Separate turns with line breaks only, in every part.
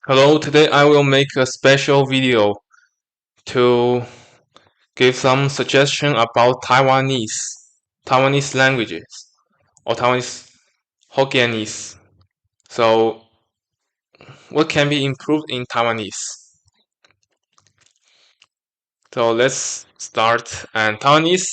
Hello, today I will make a special video to give some suggestion about Taiwanese languages or Taiwanese Hokkien. So, what can be improved in Taiwanese? So let's start. And Taiwanese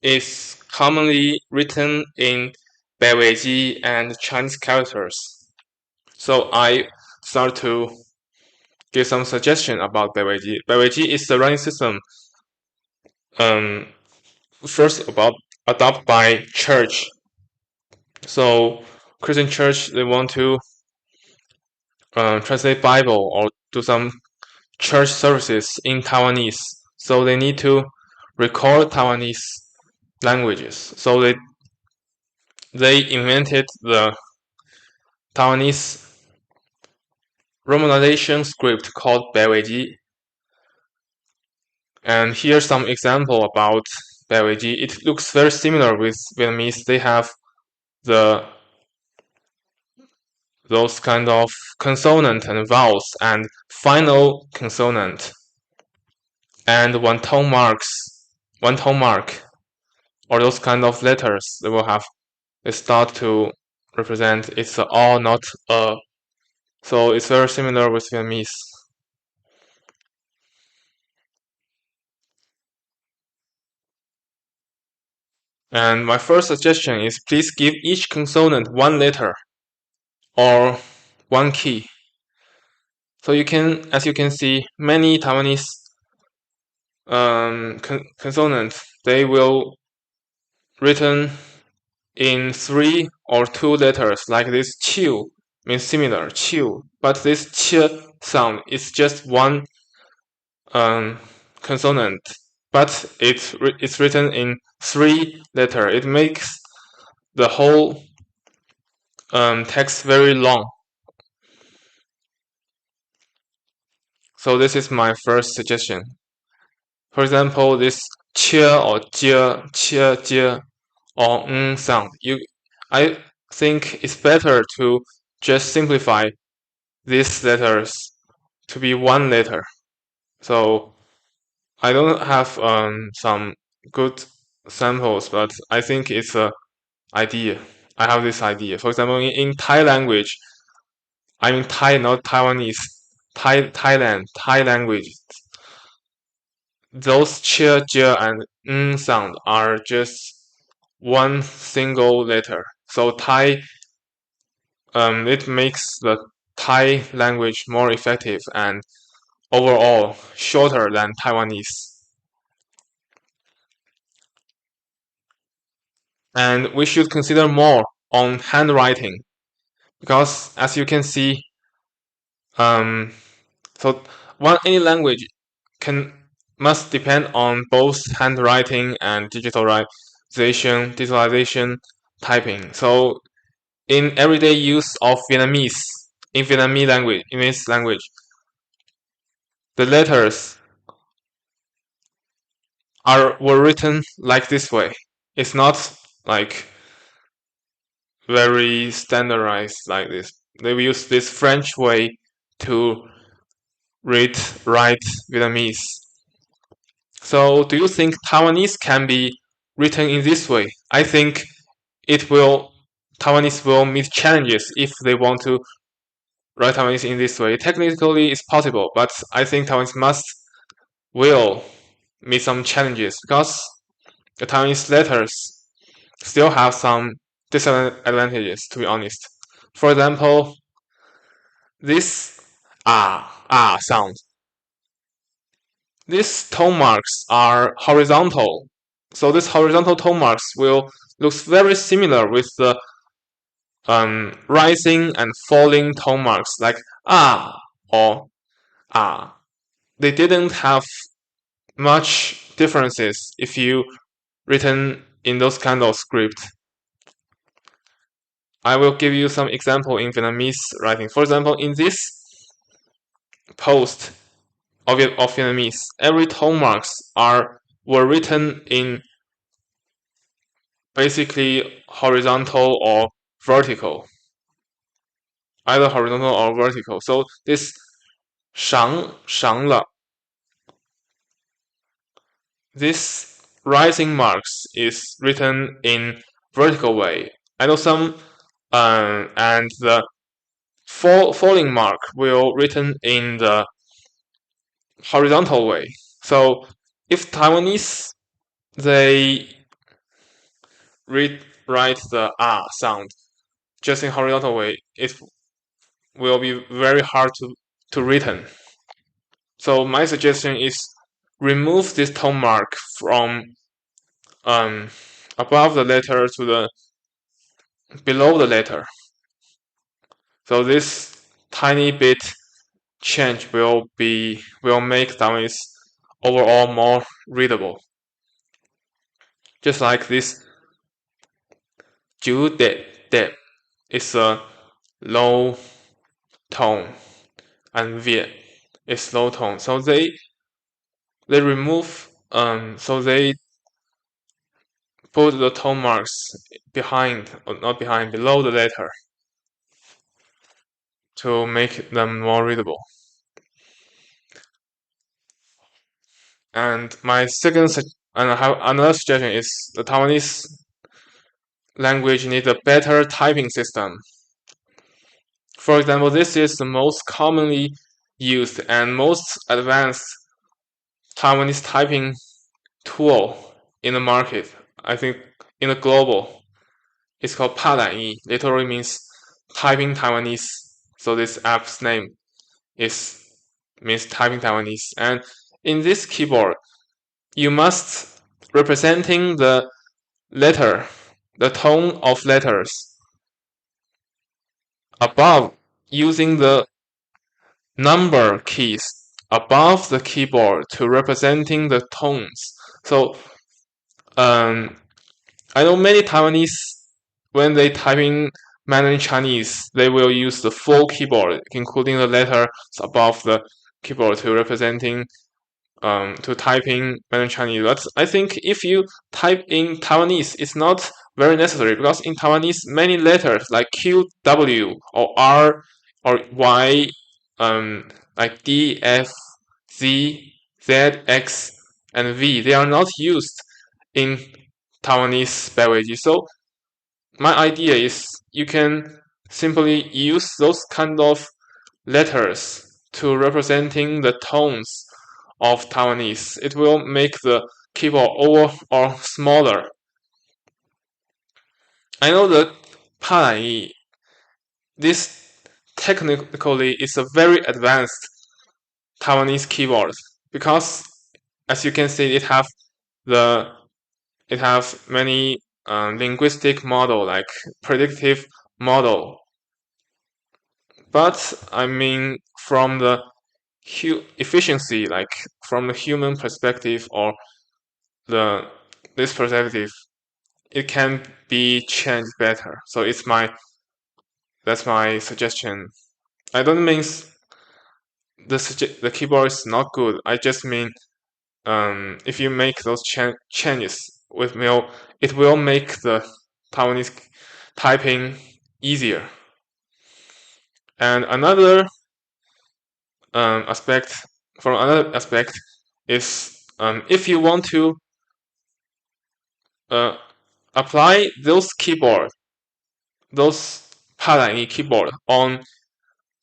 is commonly written in Beiweiji and Chinese characters. So I start to give some suggestion about Beiweiji. Beiweiji is the writing system um, first adopted by church. So Christian church, they want to translate Bible or do some church services in Taiwanese. So they need to record Taiwanese languages. So they invented the Taiwanese romanization script called Beiweiji. And here's some example about Beiweiji. It looks very similar with Vietnamese. They have those kind of consonant and vowels and final consonant and one tone mark, or those kind of letters they will have. They start to represent it's a or not a. So it's very similar with Vietnamese. And my first suggestion is please give each consonant one letter or one key. So you can, as you can see, many Taiwanese consonants, they will written in 3 or 2 letters, like this chiu means similar, chiu, but this ch sound is just one consonant, but it's written in 3 letters. It makes the whole text very long. So this is my first suggestion. For example, this ch or j or sound. I think it's better to just simplify these letters to be one letter. So I don't have some good samples, but I think it's a idea. I have this idea. For example, in Thai language, I mean Thai, not Taiwanese, Thailand, Thai language. Those ch, j, and sound are just one single letter. So Thai, it makes the Thai language more effective and overall shorter than Taiwanese. And we should consider more on handwriting because as you can see, so any language must depend on both handwriting and digitalization, typing. So in everyday use of Vietnamese, in Vietnamese language, the letters were written like this way. It's not like very standardized like this. They will use this French way to write Vietnamese. So do you think Taiwanese can be written in this way? I think Taiwanese will meet challenges if they want to write Taiwanese in this way. Technically it's possible, but I think Taiwanese will meet some challenges because the Taiwanese letters still have some disadvantages, to be honest. For example, this sound. These tone marks are horizontal. So these horizontal tone marks will looks very similar with the rising and falling tone marks like or ah. They didn't have much differences if you written in those kind of script. I will give you some example in Vietnamese writing. For example, in this post of Vietnamese, every tone marks were written in basically horizontal or vertical. either horizontal or vertical. So this 上了 this rising marks is written in vertical way. I know some and the falling mark will written in the horizontal way. So if Taiwanese they write the sound just in horizontal way, it will be very hard to written. So my suggestion is remove this tone mark from above the letter to the below the letter. So this tiny bit change will make Taiwanese overall more readable. Just like this 九点点 is a low tone and V is low tone. So they remove so they put the tone marks behind or not behind below the letter to make them more readable. And my and I have another suggestion is the Taiwanese language needs a better typing system. For example, this is the most commonly used and most advanced Taiwanese typing tool in the market. I think in the global, it's called 帕懒 literally means typing Taiwanese. So this app's name is means typing Taiwanese. And in this keyboard, you must representing the letter, the tone of letters above using the number keys above the keyboard to representing the tones. So I know many Taiwanese when they typing Mandarin Chinese, they will use the full keyboard, including the letters above the keyboard to representing to type in Mandarin Chinese. But I think if you type in Taiwanese, it's not very necessary because in Taiwanese, many letters like Q, W, or R, or Y, like D, F, Z, Z, X, and V, they are not used in Taiwanese language. So my idea is you can simply use those kind of letters to representing the tones of Taiwanese. It will make the keyboard over or smaller. I know that 帕懒 this technically is a very advanced Taiwanese keyboard because as you can see it has many linguistic model like predictive model. But I mean from the efficiency, like from the human perspective or this perspective, it can be changed better. So that's my suggestion. I don't mean the keyboard is not good. I just mean if you make those changes it will make the Taiwanese typing easier. And another aspect is if you want to apply those those 帕懒 keyboard on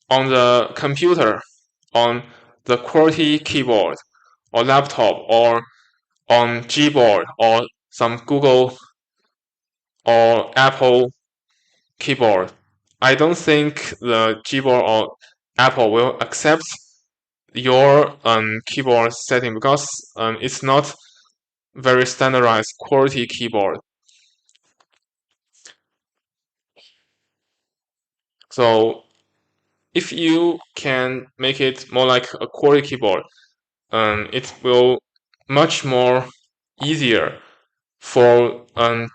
the computer, on the QWERTY keyboard or laptop or on Gboard or some Google or Apple keyboard. I don't think the Gboard or Apple will accept your keyboard setting because it's not very standardized QWERTY keyboard. So if you can make it more like a QWERTY keyboard, it will much more easier for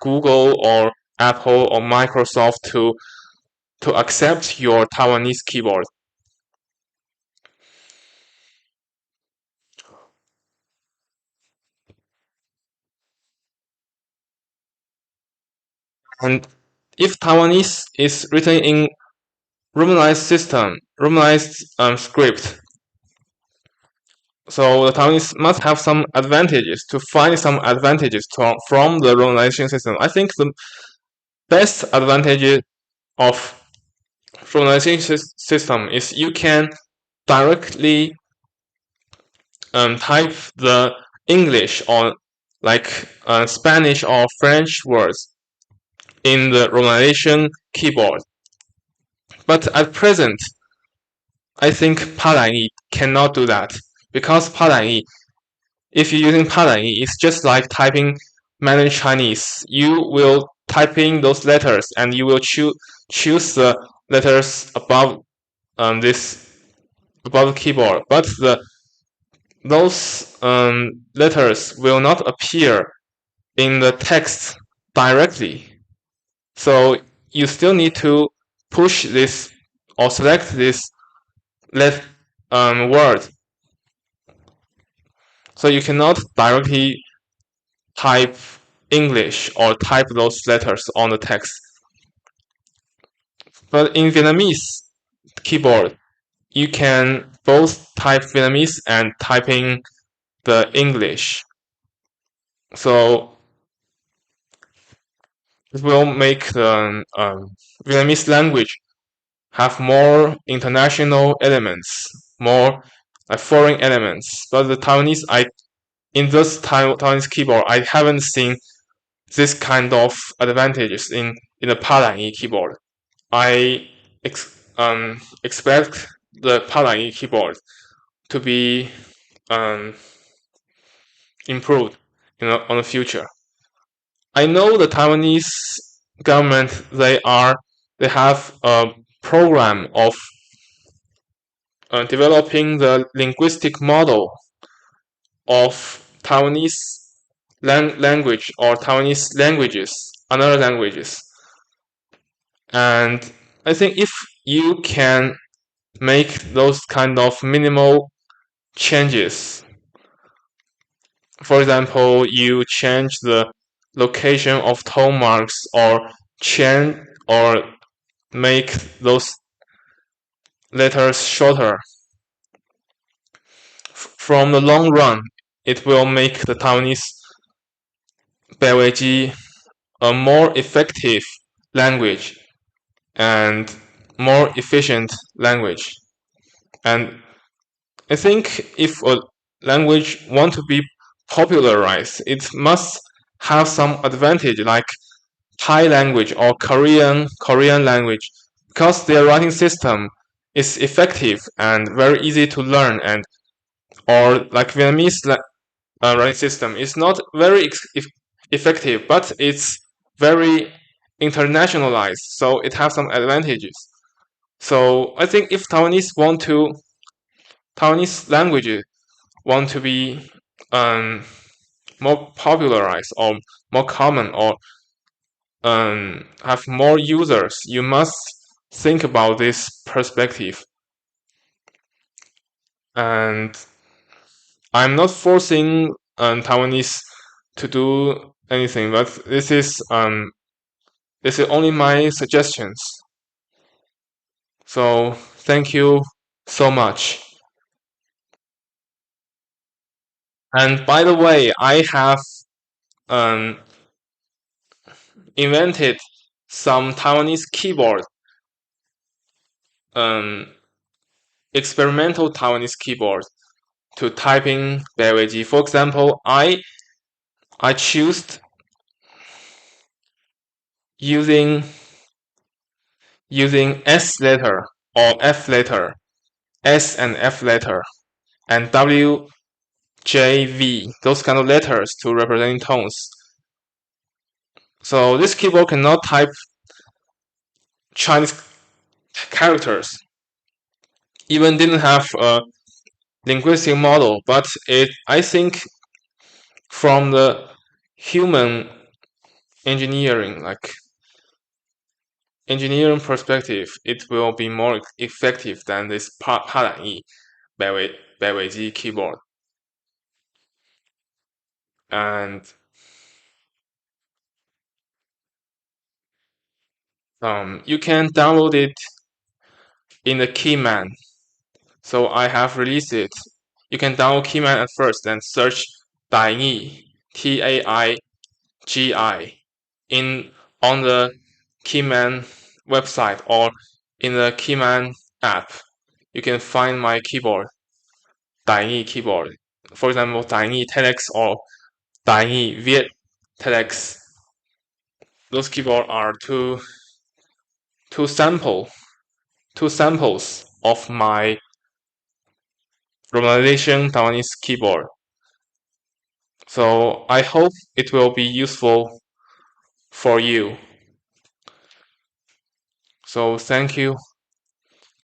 Google or Apple or Microsoft to accept your Taiwanese keyboard. And if Taiwanese is written in Romanized system, Romanized script. So the Taiwanese must have some advantages to find some advantages from the romanization system. I think the best advantage of romanization system is you can directly type the English or like Spanish or French words in the romanization keyboard. But at present, I think Palanyi cannot do that because Palanyi, if you're using Palanyi, it's just like typing Mandarin Chinese. You will type in those letters and you will choose the letters this above the keyboard, but those letters will not appear in the text directly. So you still need to push this or select this word. So you cannot directly type English or type those letters on the text. But in Vietnamese keyboard, you can both type Vietnamese and typing the English. So it will make the Vietnamese language have more international elements, more foreign elements. But the Taiwanese, in this Taiwanese keyboard, I haven't seen this kind of advantages in the Palanyi keyboard. I expect the Palanyi keyboard to be improved on the future. I know the Taiwanese government they have a program of developing the linguistic model of Taiwanese language or Taiwanese languages, other languages. And I think if you can make those kind of minimal changes, for example, you change the location of tone marks or change or make those letters shorter. From the long run, it will make the Taiwanese Beiweiji a more effective language and more efficient language. And I think if a language want to be popularized, it must have some advantage like Thai language or Korean language because their writing system is effective and very easy to learn, and or like Vietnamese writing system is not very effective, but it's very internationalized, so it has some advantages. So I think if Taiwanese language want to be more popularized or more common or have more users, you must think about this perspective. And I'm not forcing Taiwanese to do anything, but this is only my suggestions. So thank you so much. And by the way, I have um, invented some Taiwanese keyboard, um, experimental Taiwanese keyboard to typing Beiweiji. For example, I choose using S letter or F letter, S and F letter, and W, J, V, those kind of letters to represent tones. So this keyboard cannot type Chinese characters. Even didn't have a linguistic model, but I think from the human engineering, like engineering perspective, it will be more effective than this Palanyi Beiweiji keyboard. And you can download it in the Keyman. So I have released it. You can download Keyman at first and search Taigi, Taigi, in on the Keyman website or in the Keyman app. You can find my keyboard, Taigi keyboard. For example, Taigi TEDx or Taigi Viet TEDx. Those keyboards are two samples of my romanization Taiwanese keyboard. So I hope it will be useful for you. So thank you